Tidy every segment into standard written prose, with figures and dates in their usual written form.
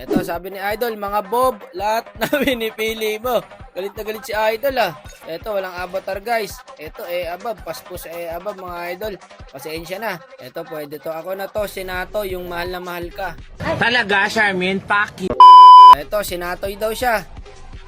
Eto, sabi ni Idol, mga Bob, lahat na pinipili mo. Galit na galit si Idol ah. Eto, walang avatar guys. Eto, abab, paspos abab mga Idol. Pasensya na. Eto, pwede to. Ako na to, Sinato, yung mahal na mahal ka. Talaga, Charmin, paki. Eto, Sinatoy daw siya.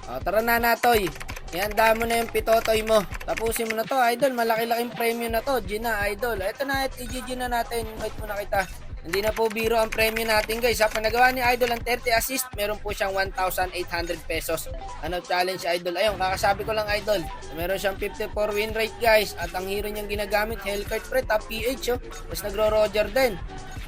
O, tara na, Natoy. Ihanda mo na yung pitotoy mo. Tapusin mo na to, Idol. Malaki-laking premyo na to. Gina, Idol. Eto na, i-GG na natin. Invite mo na kita. Hindi na po biro ang premyo natin guys. Sa panagawa ni Idol ang 30 assist, meron po siyang 1,800 pesos. Ano challenge Idol? Ayun, kakasabi ko lang Idol. Meron siyang 54 win rate guys. At ang hero niyang ginagamit, Hellcurt pre, top PH oh. Tapos nagro-Roger din.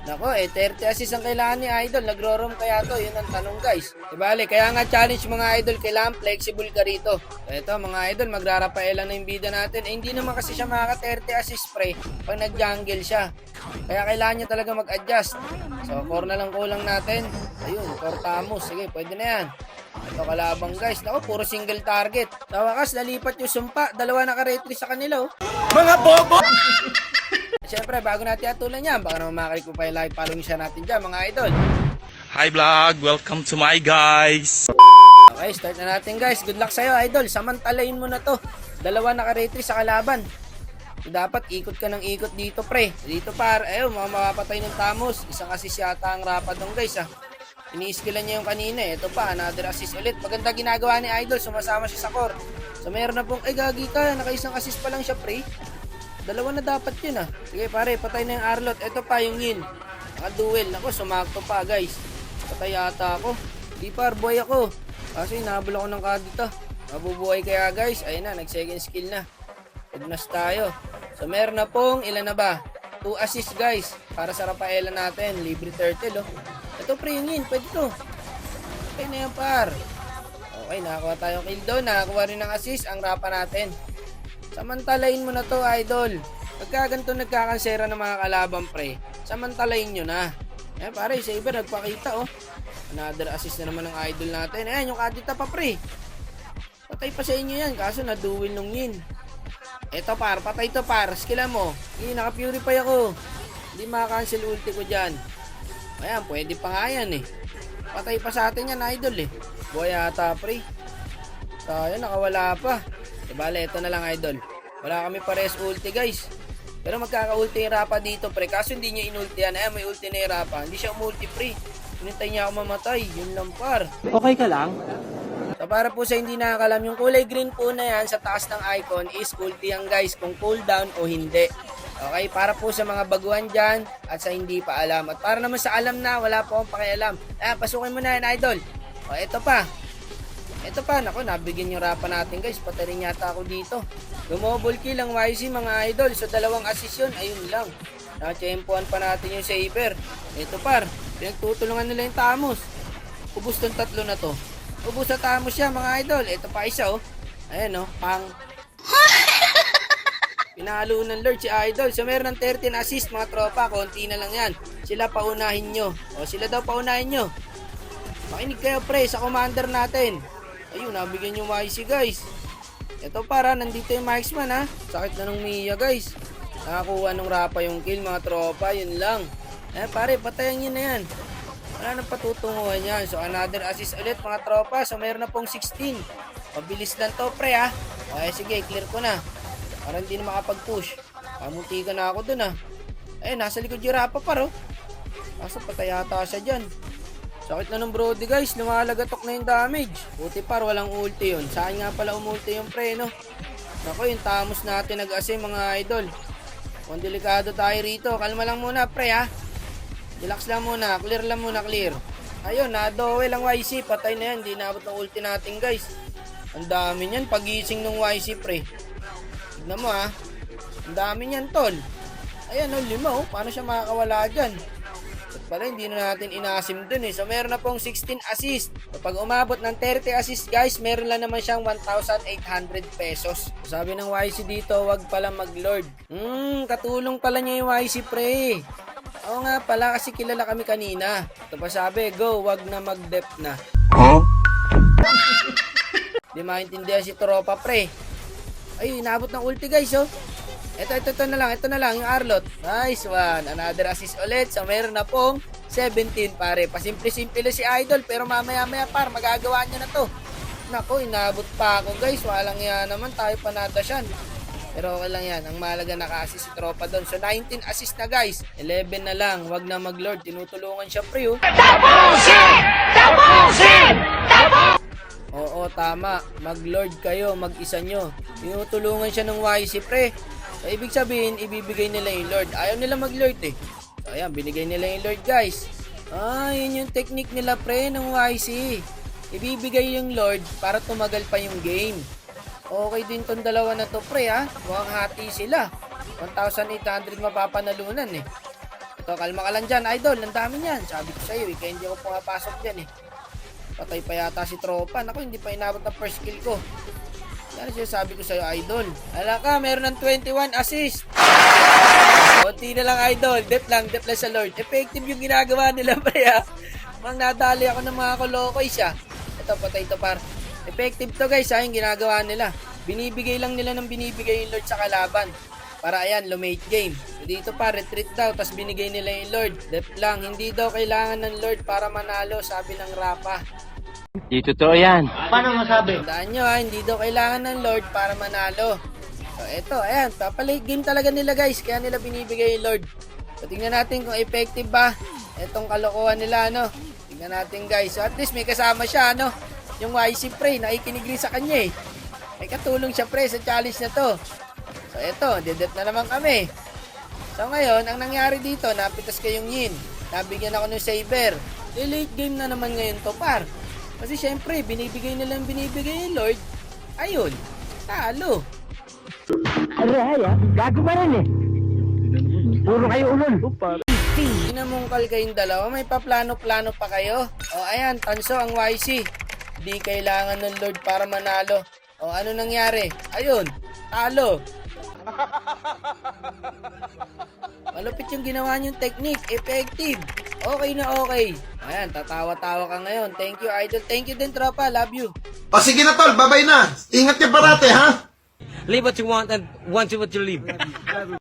Nako, 30 assist ang kailangan ni Idol. Nagro-roam kaya to? Yun ang tanong guys. Ibali, kaya nga challenge mga Idol, kailangan flexible ka rito. Ito mga Idol, magrarapaelan na yung bida natin. Hindi naman kasi siya makaka 30 assist pre pag nag-jungle siya. Kaya kailangan niya talaga mag-adjust. So, core na lang kulang natin. Ayun, core Tamus. Sige, pwede na yan. Ito kalabang guys. Nako, puro single target. Sa wakas, nalipat yung sumpa. Dalawa naka-retry sa kanila oh. Mga bobo! Siyempre, bago natin atulan yan, baka naman makakalik mo pa yung live following siya natin dyan, mga idol. Hi vlog, welcome to my guys. Okay, start na natin guys. Good luck sa'yo, idol. Samantalayin mo na to. Dalawa naka-retry sa kalaban. So, dapat ikot ka ng ikot dito, pre. Dito par, ayun, mga mapapatay ng Tamus. Isang assist yata ang rapad ng guys, ha. Ini-skillan niya yung kanina, eh. Ito pa, another assist ulit. Maganda ginagawa ni idol, sumasama siya sa core. So, mayroon na pong, ay gagi ka, naka-isang assist pa lang siya, pre. Dalawa na dapat yun ah. Sige pare, patay na yung Arlot. Ito pa yung Yin. Naka-duel. Ako, sumakto pa guys. Patay yata ako. Di par, buhay ako. Kasi nahabol ako ng kadito. Mabubuhay kaya guys. Ayun na, nag-second skill na. Ignas tayo. So meron na pong, ilan na ba? 2 assist guys. Para sa Rafaela natin. Libre turtle oh. Ito pre yung Yin. Pwede to. Okay na yan par. Okay, nakakuha tayong kill doon. Nakakuha rin ng assist ang Rapa natin. Samantalayin mo na to, idol. Pagka ganito nagkakansera ng mga kalaban, pre, samantalayin nyo na. Eh, pare, Saber, nagpakita, oh. Another assist na naman ng idol natin. Ayan, yung kadita pa, pre. Patay pa sa inyo yan, kaso na-duel nung Yin. Eto, par, patay to, par. Skilla mo. Naka-purify ako. Hindi maka-cancel ulti ko dyan. Ayan, pwede pa nga yan, eh. Patay pa sa atin yan, idol, eh. Buhay ata, pre. Sayang, nakawala pa. Bale, ito na lang idol. Wala kami pares ulti guys. Pero magkaka-ulti yung Rapa dito pre. Kaso hindi niya inultihan. Ayan, may ulti na yung Rapa. Hindi siya umulti pre. Hinintay niya ako mamatay. Yun lang par. Okay ka lang? So para po sa hindi nakakalam, yung kulay green po na yan sa taas ng icon is ulti yan guys. Kung cooldown o hindi. Okay, para po sa mga baguhan dyan at sa hindi pa alam. At para naman sa alam na, wala po akong pakialam. Pasukin mo na yan idol. O, ito pa. Ito pa, naku, nabigyan yung Rapa natin guys. Patay rin yata ako dito. Lumobol kill ang YC mga idol. So dalawang assist yun, ayun lang. Nakachempoan pa natin yung Saber. Ito par, pinagtutulungan nila yung Tamus. Ubus tong tatlo na to. Ubus sa Tamus siya mga idol. Ito pa isa oh. Ayan oh, pang. Pinalo ng Lord si idol. So meron ng 13 assist mga tropa. Konti na lang yan. Sila paunahin nyo. O sila daw paunahin nyo. Makinig kayo pre sa commander natin. Ayun, nabigyan yung YC guys. Ito para, nandito yung marksman ha. Sakit na nung Mia guys. Nakakuha nung Rapa yung kill mga tropa, yun lang. Pare, patayan yun na yan. Wala nang patutunguhan yan. So another assist ulit mga tropa. So mayroon na pong 16. Mabilis lang to pre ha. Okay sige, clear ko na. Para hindi na makapag-push. Pamunti ka na ako dun ha. Ayun, nasa likod yung Rapa paro. Kaso patay yata siya dyan. Sakit na ng Brody guys, lumalagatok na yung damage. Buti par, walang ulti yun. Saan nga pala umulti yung pre, no? Naku, yung Tamus natin nag-asim mga idol. Kung delikado tayo rito, kalma lang muna pre ha. Relax lang muna, clear lang muna, clear. Ayun, na-dowe lang YC, patay na yan. Hindi naabot ng ulti natin guys. Ang dami niyan, pagising ng YC pre. Tignan mo ha. Ang dami niyan tol. Ayan o, 5 oh. Paano siya makakawala dyan? Pala hindi na natin inasim dun eh. So meron na pong 16 assist. So pag umabot ng 30 assist guys, meron lang naman siyang 1,800 pesos. So, sabi ng YC dito, wag pala mag-lord. Katulong pala niya yung YC pre. Oo nga pala kasi kilala kami kanina. Ito pa sabi, go, wag na mag-dep na. Huh? Di maintindihan si tropa pre. Ay, inabot ng ulti guys oh. Ito na lang, yung Arlot. Nice one. Another assist ulit. So, meron na pong 17 pare. Pasimple-simple lang si Idol pero mamaya-maya par magagawa niya na to. Nako, inabot pa ako guys. Walang yan naman, tayo panata siyan. Pero okay lang yan. Ang mahalaga naka-assist si tropa doon. So 19 assist na guys. 11 na lang. Wag na mag-lord. Tinutulungan siya pre oh. Oo, tama. Mag-lord kayo, mag-isa nyo. Tinutulungan siya ng YC pre. So ibig sabihin, ibibigay nila yung lord. Ayaw nila mag-lord eh. So ayan, binigay nila yung lord guys. Yun yung technique nila pre ng YC. Ibibigay yung lord para tumagal pa yung game. Okay din tong dalawa na to pre ha. Mukhang hati sila. 1,800 mapapanalunan eh. Ito, kalma ka lang dyan idol. Ang dami niyan. Sabi ko sa'yo eh. Kaya hindi ako pumapasok dyan eh. Patay pa yata si tropa. Naku, hindi pa inabot ng first kill ko. Yan siya sabi ko sa'yo idol. Hala ka, meron ng 21 assist. Konti na lang idol. Dep lang sa lord. Effective yung ginagawa nila pre ha. Mang nadali ako ng mga kolokoy siya. Ito, patay ito par. Effective to guys ha, yung ginagawa nila. Binibigay lang nila ng binibigay yung lord sa kalaban. Para ayan, lumate game. So, dito pa, retreat daw, tas binigay nila yung lord. Dep lang, hindi daw kailangan ng lord para manalo, sabi ng Rapa. Di totoo yan. Paano masabi? Tandaan nyo ha, hindi daw kailangan ng lord para manalo. So eto, ayan, papalate game talaga nila guys, kaya nila binibigay yung lord. So tingnan natin kung effective ba etong kalokohan nila, ano. Tingnan natin guys, so at least may kasama siya, ano. Yung YC pre, nakikinig rin sa kanya eh. May katulong siya pre sa challenge na to. So eto, dedet na naman kami. So ngayon, ang nangyari dito, napitas kayong yin. Nabigyan ako ng saber. Late game na naman ngayon to par. Kasi syempre, binibigay nilang binibigay yung lord. Ayun, talo. Araya, gago ba rin eh? Puro kayo ulol. Inamungkal kayong dalawa, may paplano-plano pa kayo. O ayan, tanso ang YC. Di kailangan ng lord para manalo. O ano nangyari? Ayun, talo. Malupit yung ginawa niyong technique. Effective. Okay na okay. Ayan, tatawa-tawa ka ngayon. Thank you, idol. Thank you din, tropa. Love you. O sige na tol, babay na. Ingat ka parate ha. Live what you want and want what you live.